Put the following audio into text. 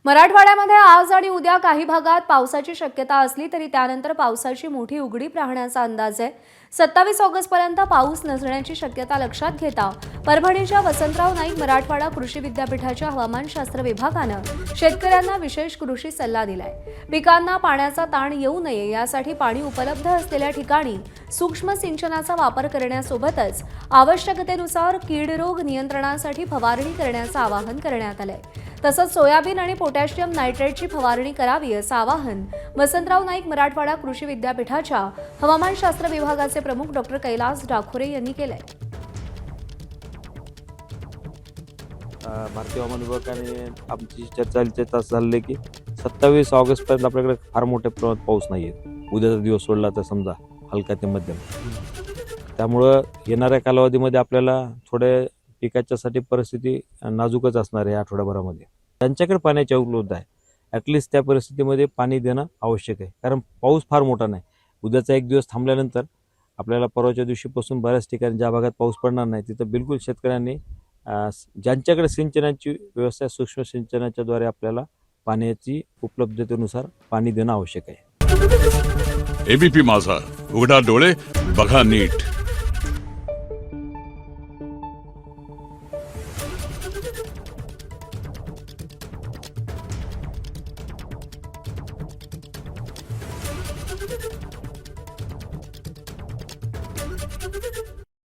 मराठवाड्यामध्ये आज आणि उद्या काही भागात पावसाची शक्यता असली तरी त्यानंतर पावसाची मोठी उघडीप राहण्याचा अंदाज आहे। 27 ऑगस्टपर्यंत पाऊस नसण्याची शक्यता लक्षात घेता परभणीच्या वसंतराव नाईक मराठवाडा कृषी विद्यापीठाच्या हवामानशास्त्र विभागानं शेतकऱ्यांना विशेष कृषी सल्ला दिलाय। पिकांना पाण्याचा ताण येऊ नये यासाठी पाणी उपलब्ध असलेल्या ठिकाणी सूक्ष्म सिंचनाचा वापर करण्यासोबतच आवश्यकतेनुसार कीड रोग नियंत्रणासाठी फवारणी करण्याचं आवाहन करण्यात आलंय। तसंच सोयाबीन आणि पोटॅशियम नायट्रेटची फवारणी करावी असं आवाहन वसंतराव नाईक मराठवाडा कृषी विद्यापीठाच्या हवामानशास्त्र विभागाचे प्रमुख डॉक्टर कैलास डाखोरे यांनी केलंय। भारतीय हवामान विभागाने आमची चर्चा चालली की 27 ऑगस्टपर्यंत आपल्याकडे फार मोठ्या प्रमाणात पाऊस नाही आहे। उद्याचा दिवस सोडला तर समजा हलका ते मध्यम, त्यामुळं येणाऱ्या कालावधीमध्ये आपल्याला थोडे पिकाच्यासाठी परिस्थिती नाजूकच असणार आहे। आठवड्याभरामध्ये त्यांच्याकडे पाण्याची उपलब्धता आहे, ॲटलिस्ट त्या परिस्थितीमध्ये पाणी देणं आवश्यक आहे, कारण पाऊस फार मोठा नाही। उद्याचा एक दिवस थांबल्यानंतर आपल्याला परवाच्या दिवशीपासून बऱ्याच ठिकाणी ज्या भागात पाऊस पडणार नाही तिथं बिलकुल शेतकऱ्यांनी ज्यांच्याकडे सिंचनाची व्यवस्था सूक्ष्म सिंचनाच्याद्वारे आपल्याला पाण्याची उपलब्धतेनुसार पाणी देणं आवश्यक आहे। एबीपी माझा, उघडा डोळे बघा नीट।